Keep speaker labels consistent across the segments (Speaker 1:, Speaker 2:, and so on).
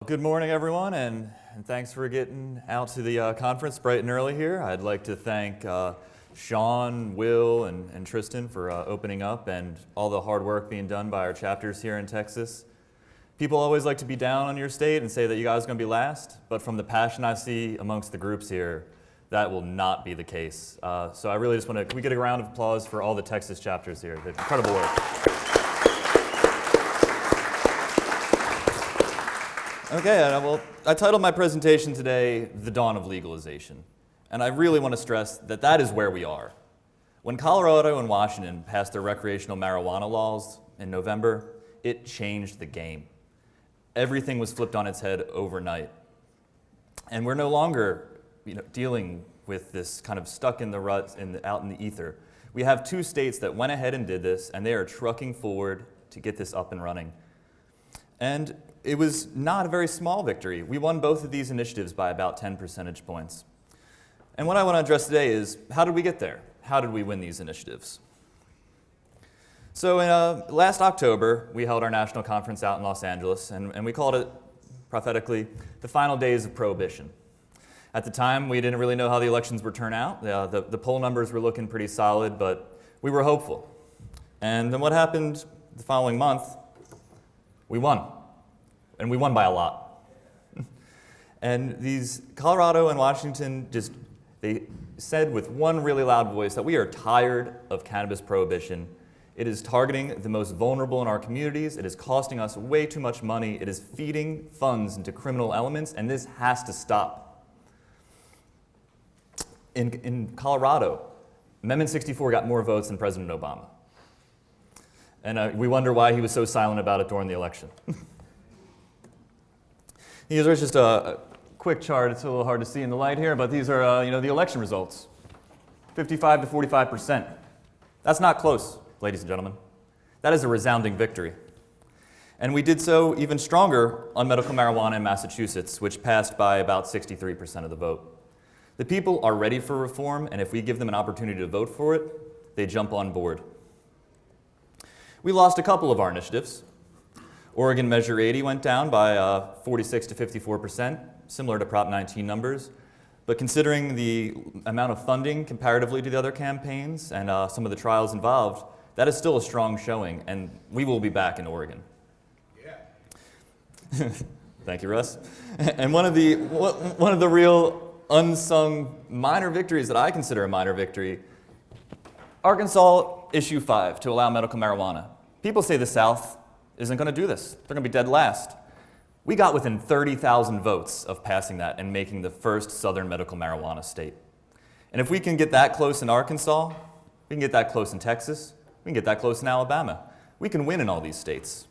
Speaker 1: Good morning, everyone, and thanks for getting out to the conference bright and early here. I'd like to thank Sean, Will, and Tristan for opening up and all the hard work being done by our chapters here in Texas. People always like to be down on your state and say that you guys are going to be last, but from the passion I see amongst the groups here, that will not be the case. So I really just want to, can we get a round of applause for all the Texas chapters here? They're incredible work. Okay, well, I titled my presentation today, The Dawn of Legalization. And I really want to stress that that is where we are. When Colorado and Washington passed their recreational marijuana laws in November, it changed the game. Everything was flipped on its head overnight. And we're no longer dealing with this kind of stuck in the rut out in the ether. We have two states that went ahead and did this, and they are trucking forward to get this up and running. And it was not a very small victory. We won both of these initiatives by about 10 percentage points. And what I want to address today is, how did we get there? How did we win these initiatives? So last October, we held our national conference out in Los Angeles, and we called it, prophetically, the final days of Prohibition. At the time, we didn't really know how the elections would turn out. The poll numbers were looking pretty solid, but we were hopeful. And then what happened the following month? We won. And we won by a lot. And these Colorado and Washington they said with one really loud voice that we are tired of cannabis prohibition. It is targeting the most vulnerable in our communities. It is costing us way too much money. It is feeding funds into criminal elements, and this has to stop. In Colorado, Amendment 64 got more votes than President Obama. And we wonder why he was so silent about it during the election. These are just a quick chart. It's a little hard to see in the light here, but these are the election results. 55 to 45%. That's not close, ladies and gentlemen. That is a resounding victory. And we did so even stronger on medical marijuana in Massachusetts, which passed by about 63% of the vote. The people are ready for reform, and if we give them an opportunity to vote for it, they jump on board. We lost a couple of our initiatives. Oregon Measure 80 went down by 46 to 54%, similar to Prop 19 numbers. But considering the amount of funding comparatively to the other campaigns and some of the trials involved, that is still a strong showing, and we will be back in Oregon. Yeah. Thank you, Russ. And one of the real unsung minor victories that I consider a minor victory, Arkansas Issue 5 to allow medical marijuana. People say the South isn't going to do this. They're going to be dead last. We got within 30,000 votes of passing that and making the first southern medical marijuana state. And if we can get that close in Arkansas, we can get that close in Texas, we can get that close in Alabama. We can win in all these states.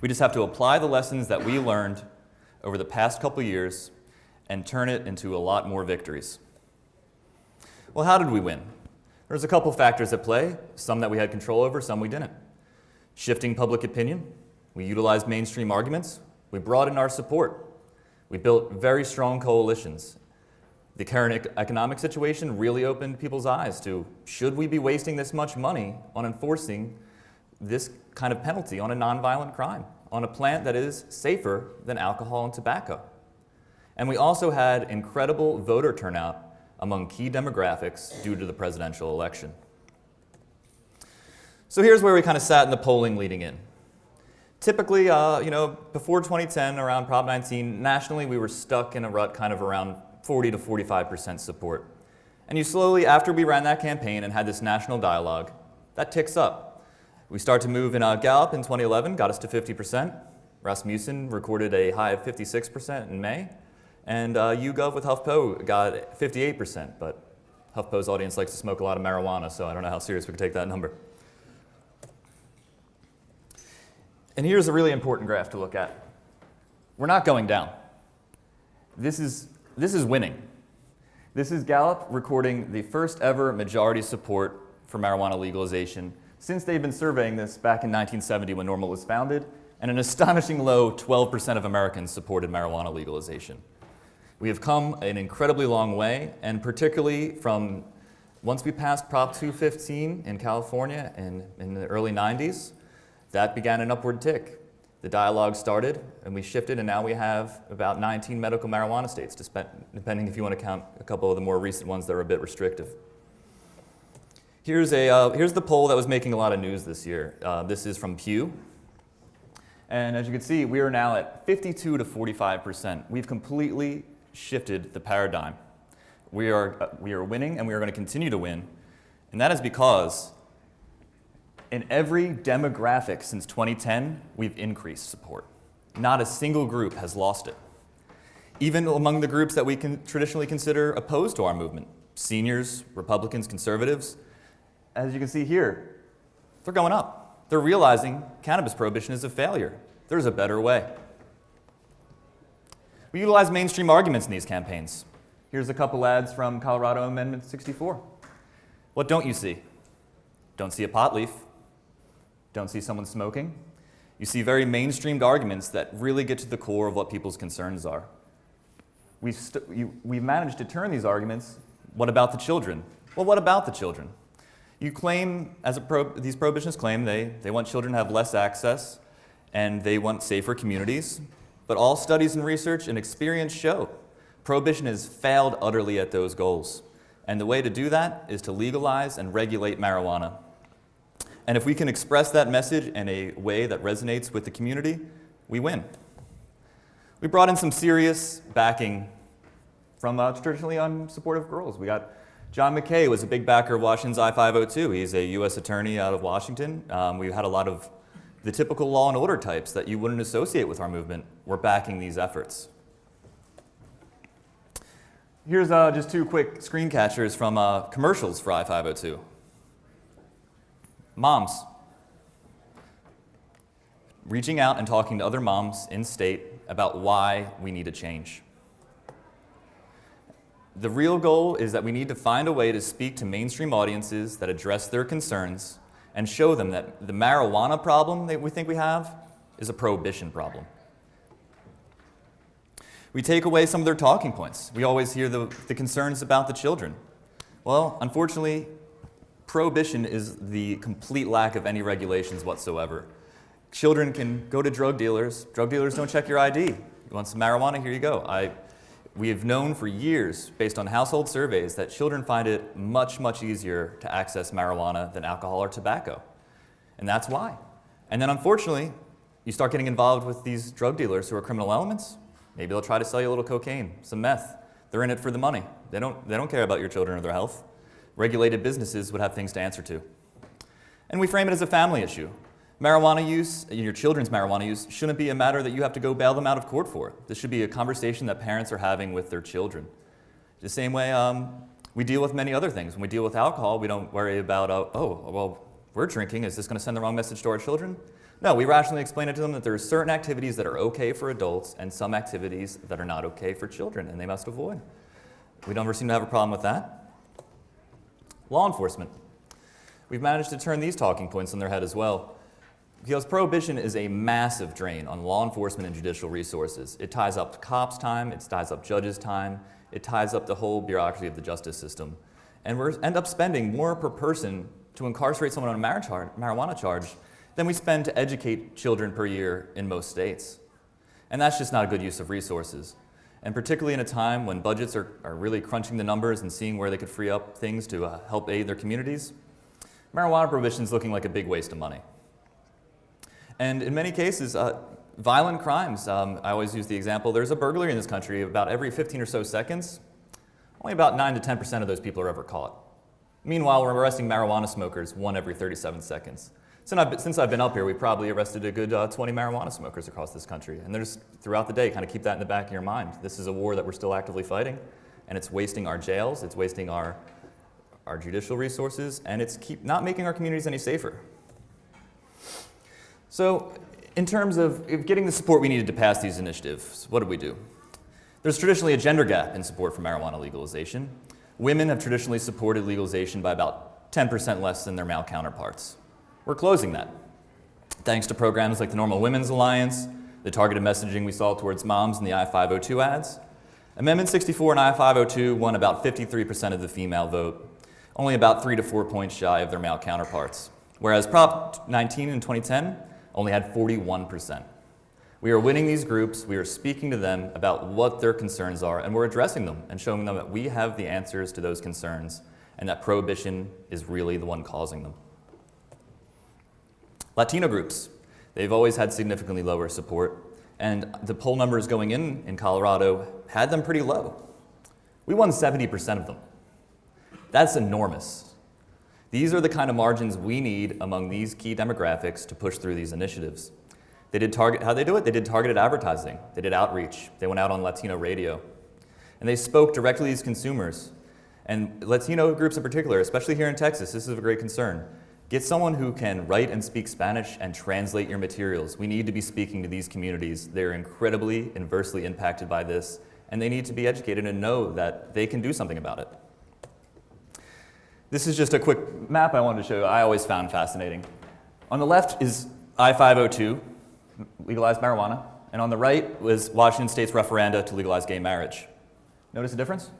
Speaker 1: We just have to apply the lessons that we learned over the past couple years and turn it into a lot more victories. Well, how did we win? There's a couple factors at play, some that we had control over, some we didn't. Shifting public opinion, we utilized mainstream arguments, we broadened our support. We built very strong coalitions. The current economic situation really opened people's eyes to, should we be wasting this much money on enforcing this kind of penalty on a nonviolent crime, on a plant that is safer than alcohol and tobacco? And we also had incredible voter turnout among key demographics due to the presidential election. So here's where we kind of sat in the polling leading in. Typically, before 2010, around Prop 19, nationally we were stuck in a rut kind of around 40 to 45% support. And you slowly, after we ran that campaign and had this national dialogue, that ticks up. We start to move in Gallup in 2011, got us to 50%. Rasmussen recorded a high of 56% in May. And YouGov with HuffPo got 58%, but HuffPo's audience likes to smoke a lot of marijuana, so I don't know how serious we can take that number. And here's a really important graph to look at. We're not going down. This is winning. This is Gallup recording the first ever majority support for marijuana legalization since they've been surveying this back in 1970 when Norml was founded, and an astonishing low 12% of Americans supported marijuana legalization. We have come an incredibly long way, and particularly from once we passed Prop 215 in California in the early 90s, that began an upward tick. The dialogue started, and we shifted, and now we have about 19 medical marijuana states, depending if you want to count a couple of the more recent ones that are a bit restrictive. Here's the poll that was making a lot of news this year. This is from Pew. And as you can see, we are now at 52 to 45%. We've completely shifted the paradigm. We are winning, and we are going to continue to win. And that is because in every demographic since 2010, we've increased support. Not a single group has lost it. Even among the groups that we can traditionally consider opposed to our movement, seniors, Republicans, conservatives, as you can see here, they're going up. They're realizing cannabis prohibition is a failure. There's a better way. We utilize mainstream arguments in these campaigns. Here's a couple ads from Colorado Amendment 64. What don't you see? Don't see a pot leaf. Don't see someone smoking. You see very mainstreamed arguments that really get to the core of what people's concerns are. We've managed to turn these arguments, what about the children? Well, what about the children? You claim, these prohibitionists claim they want children to have less access and they want safer communities, but all studies and research and experience show prohibition has failed utterly at those goals. And the way to do that is to legalize and regulate marijuana. And if we can express that message in a way that resonates with the community, we win. We brought in some serious backing from traditionally unsupportive girls. We got John McKay was a big backer of Washington's I-502. He's a U.S. attorney out of Washington. We had a lot of the typical law and order types that you wouldn't associate with our movement were backing these efforts. Here's just two quick screen catchers from commercials for I-502. Moms. Reaching out and talking to other moms in state about why we need a change. The real goal is that we need to find a way to speak to mainstream audiences that address their concerns and show them that the marijuana problem that we think we have is a prohibition problem. We take away some of their talking points. We always hear the concerns about the children. Well, unfortunately, prohibition is the complete lack of any regulations whatsoever. Children can go to drug dealers. Drug dealers don't check your ID. You want some marijuana? Here you go. We have known for years, based on household surveys, that children find it much, much easier to access marijuana than alcohol or tobacco. And that's why. And then unfortunately, you start getting involved with these drug dealers who are criminal elements. Maybe they'll try to sell you a little cocaine, some meth. They're in it for the money. They don't care about your children or their health. Regulated businesses would have things to answer to. And we frame it as a family issue. Marijuana use, your children's marijuana use, shouldn't be a matter that you have to go bail them out of court for. This should be a conversation that parents are having with their children. The same way we deal with many other things. When we deal with alcohol, we don't worry about, oh, well, we're drinking. Is this going to send the wrong message to our children? No, we rationally explain it to them that there are certain activities that are okay for adults and some activities that are not okay for children, and they must avoid. We don't ever seem to have a problem with that. Law enforcement. We've managed to turn these talking points on their head as well. Because prohibition is a massive drain on law enforcement and judicial resources. It ties up cops' time, it ties up judges' time, it ties up the whole bureaucracy of the justice system. And we end up spending more per person to incarcerate someone on a marijuana charge than we spend to educate children per year in most states. And that's just not a good use of resources. And particularly in a time when budgets are really crunching the numbers and seeing where they could free up things to help aid their communities, marijuana prohibition is looking like a big waste of money. And in many cases, violent crimes, I always use the example, there's a burglary in this country about every 15 or so seconds. Only about 9 to 10% of those people are ever caught. Meanwhile, we're arresting marijuana smokers 1 every 37 seconds. Since I've been up here, we've probably arrested a good 20 marijuana smokers across this country. And there's, throughout the day, kind of keep that in the back of your mind. This is a war that we're still actively fighting, and it's wasting our jails, it's wasting our judicial resources, and it's not making our communities any safer. So in terms of getting the support we needed to pass these initiatives, what did we do? There's traditionally a gender gap in support for marijuana legalization. Women have traditionally supported legalization by about 10% less than their male counterparts. We're closing that. Thanks to programs like the Norml Women's Alliance, the targeted messaging we saw towards moms in the I-502 ads. Amendment 64 and I-502 won about 53% of the female vote, only about 3 to 4 points shy of their male counterparts. Whereas Prop 19 in 2010 only had 41%. We are winning these groups, we are speaking to them about what their concerns are, and we're addressing them and showing them that we have the answers to those concerns and that prohibition is really the one causing them. Latino groups, they've always had significantly lower support, and the poll numbers going in Colorado had them pretty low. We won 70% of them. That's enormous. These are the kind of margins we need among these key demographics to push through these initiatives. They did how'd they do it? They did targeted advertising. They did outreach. They went out on Latino radio. And they spoke directly to these consumers. And Latino groups in particular, especially here in Texas, this is a great concern. Get someone who can write and speak Spanish and translate your materials. We need to be speaking to these communities. They're incredibly inversely impacted by this, and they need to be educated and know that they can do something about it. This is just a quick map I wanted to show you. I always found fascinating. On the left is I-502, legalized marijuana, and on the right was Washington State's referenda to legalize gay marriage. Notice the difference?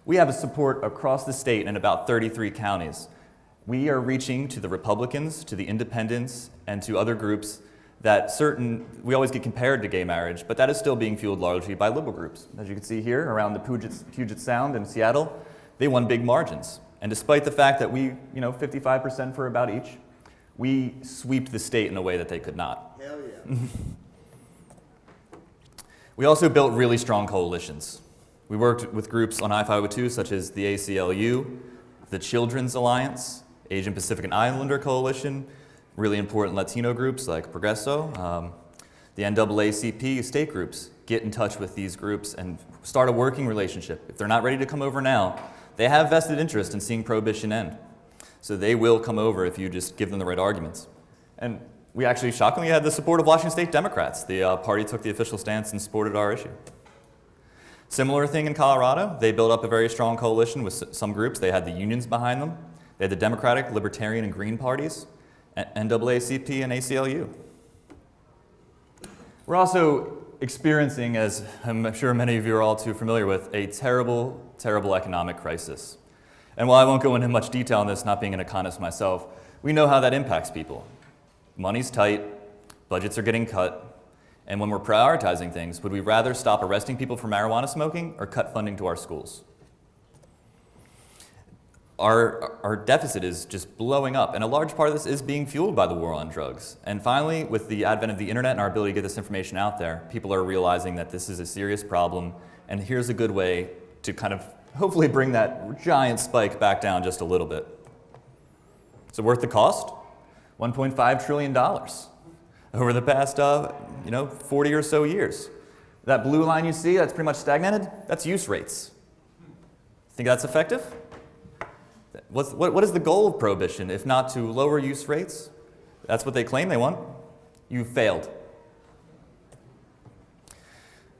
Speaker 1: We have a support across the state in about 33 counties. We are reaching to the Republicans, to the independents, and to other groups that we always get compared to gay marriage, but that is still being fueled largely by liberal groups. As you can see here, around the Puget Sound in Seattle, they won big margins. And despite the fact that we, 55% for about each, we sweeped the state in a way that they could not.
Speaker 2: Hell yeah.
Speaker 1: We also built really strong coalitions. We worked with groups on I-502 such as the ACLU, the Children's Alliance, Asian Pacific and Islander Coalition, really important Latino groups like Progreso, the NAACP state groups. Get in touch with these groups and start a working relationship. If they're not ready to come over now, they have vested interest in seeing prohibition end. So they will come over if you just give them the right arguments. And we actually shockingly had the support of Washington State Democrats. The party took the official stance and supported our issue. Similar thing in Colorado. They built up a very strong coalition with some groups. They had the unions behind them. They had the Democratic, Libertarian, and Green parties, NAACP, and ACLU. We're also experiencing, as I'm sure many of you are all too familiar with, a terrible, terrible economic crisis. And while I won't go into much detail on this, not being an economist myself, we know how that impacts people. Money's tight, budgets are getting cut, and when we're prioritizing things, would we rather stop arresting people for marijuana smoking or cut funding to our schools? Our deficit is just blowing up, and a large part of this is being fueled by the war on drugs. And finally, with the advent of the internet and our ability to get this information out there, people are realizing that this is a serious problem, and here's a good way to kind of hopefully bring that giant spike back down just a little bit. Is it worth the cost? $1.5 trillion over the past 40 or so years. That blue line you see, that's pretty much stagnated, that's use rates. Think that's effective? What is the goal of prohibition, if not to lower use rates? That's what they claim they want. You failed.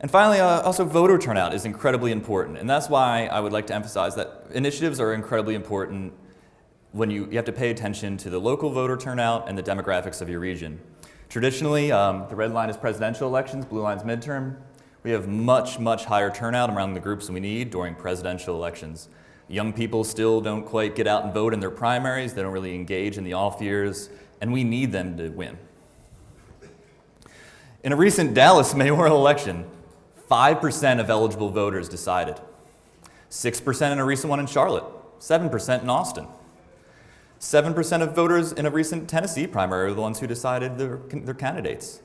Speaker 1: And finally, also voter turnout is incredibly important, and that's why I would like to emphasize that initiatives are incredibly important when you have to pay attention to the local voter turnout and the demographics of your region. Traditionally, the red line is presidential elections, blue line is midterm. We have much, much higher turnout around the groups we need during presidential elections. Young people still don't quite get out and vote in their primaries, they don't really engage in the off years, and we need them to win. In a recent Dallas mayoral election, 5% of eligible voters decided. 6% in a recent one in Charlotte, 7% in Austin. 7% of voters in a recent Tennessee primary are the ones who decided their candidates.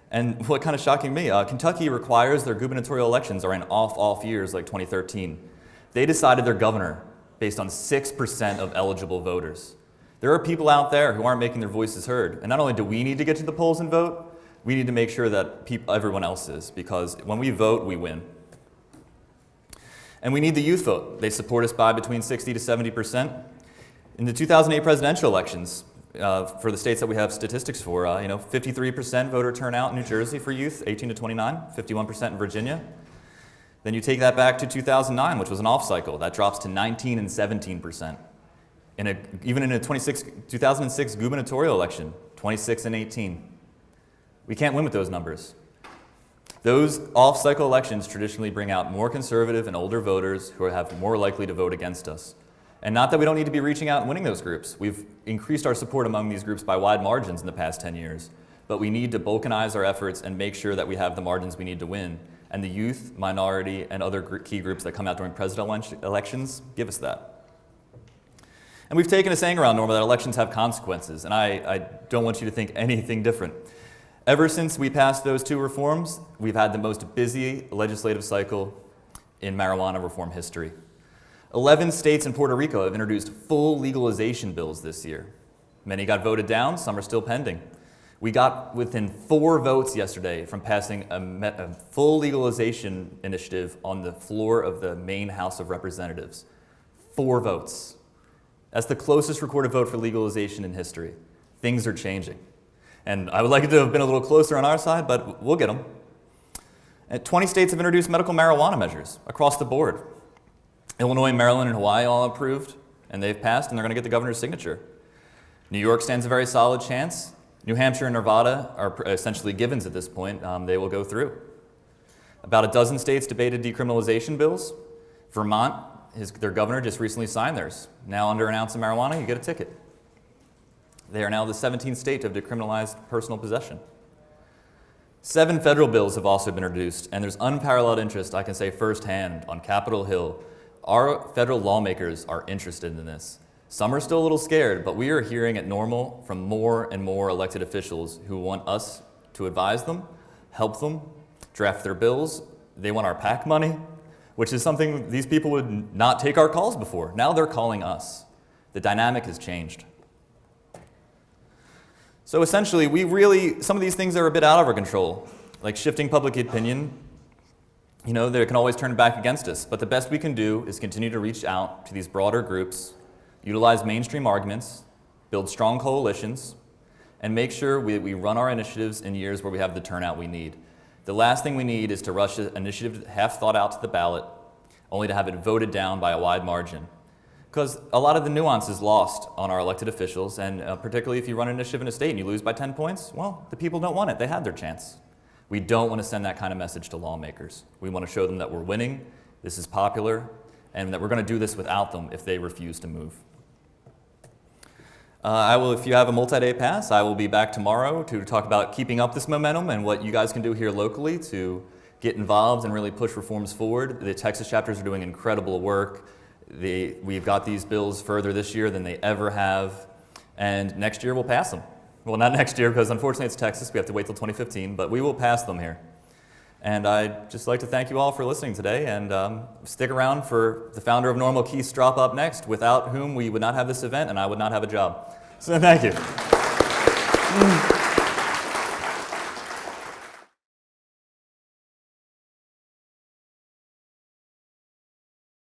Speaker 1: And what kind of shocking me, Kentucky requires their gubernatorial elections are in off years like 2013. They decided their governor based on 6% of eligible voters. There are people out there who aren't making their voices heard. And not only do we need to get to the polls and vote, we need to make sure that everyone else is, because when we vote, we win. And we need the youth vote. They support us by between 60 to 70%. In the 2008 presidential elections, for the states that we have statistics for, 53% voter turnout in New Jersey for youth, 18 to 29, 51% in Virginia. Then you take that back to 2009, which was an off cycle. That drops to 19 and 17%. Even in a 2006 gubernatorial election, 26 and 18. We can't win with those numbers. Those off-cycle elections traditionally bring out more conservative and older voters who are more likely to vote against us. And not that we don't need to be reaching out and winning those groups. We've increased our support among these groups by wide margins in the past 10 years. but we need to balkanize our efforts and make sure that we have the margins we need to win. And the youth, minority, and other key groups that come out during presidential elections give us that. And we've taken a saying around Norml that elections have consequences, and I don't want you to think anything different. Ever since we passed those two reforms, we've had the most busy legislative cycle in marijuana reform history. 11 states and Puerto Rico have introduced full legalization bills this year. Many got voted down, some are still pending. We got within 4 votes yesterday from passing a full legalization initiative on the floor of the Maine House of Representatives. 4 votes. That's the closest recorded vote for legalization in history. Things are changing. And I would like it to have been a little closer on our side, but we'll get them. And 20 states have introduced medical marijuana measures across the board. Illinois, Maryland, and Hawaii all approved, and they've passed, and they're going to get the governor's signature. New York stands a very solid chance. New Hampshire and Nevada are essentially givens at this point. They will go through. About a dozen states debated decriminalization bills. Vermont, their governor just recently signed theirs. Now under an ounce of marijuana, you get a ticket. They are now the 17th state to have decriminalized personal possession. 7 federal bills have also been introduced, and there's unparalleled interest, I can say firsthand, on Capitol Hill. Our federal lawmakers are interested in this. Some are still a little scared, but we are hearing at Norml from more and more elected officials who want us to advise them, help them, draft their bills. They want our PAC money, which is something these people would not take our calls before. Now they're calling us. The dynamic has changed. So essentially, some of these things are a bit out of our control, like shifting public opinion. You know, they can always turn back against us, but the best we can do is continue to reach out to these broader groups, utilize mainstream arguments, build strong coalitions, and make sure we run our initiatives in years where we have the turnout we need. The last thing we need is to rush an initiative half thought out to the ballot, only to have it voted down by a wide margin. Because a lot of the nuance is lost on our elected officials, and particularly if you run an initiative in a state and you lose by 10 points, well, the people don't want it. They had their chance. We don't want to send that kind of message to lawmakers. We want to show them that we're winning, this is popular, and that we're going to do this without them if they refuse to move. If you have a multi-day pass, I will be back tomorrow to talk about keeping up this momentum and what you guys can do here locally to get involved and really push reforms forward. The Texas chapters are doing incredible work. We've got these bills further this year than they ever have, and next year we'll pass them. Well, not next year, because unfortunately it's Texas. We have to wait till 2015, but we will pass them here. And I'd just like to thank you all for listening today, and stick around for the founder of Norml, Keith Strop, up next, without whom we would not have this event and I would not have a job. So thank you.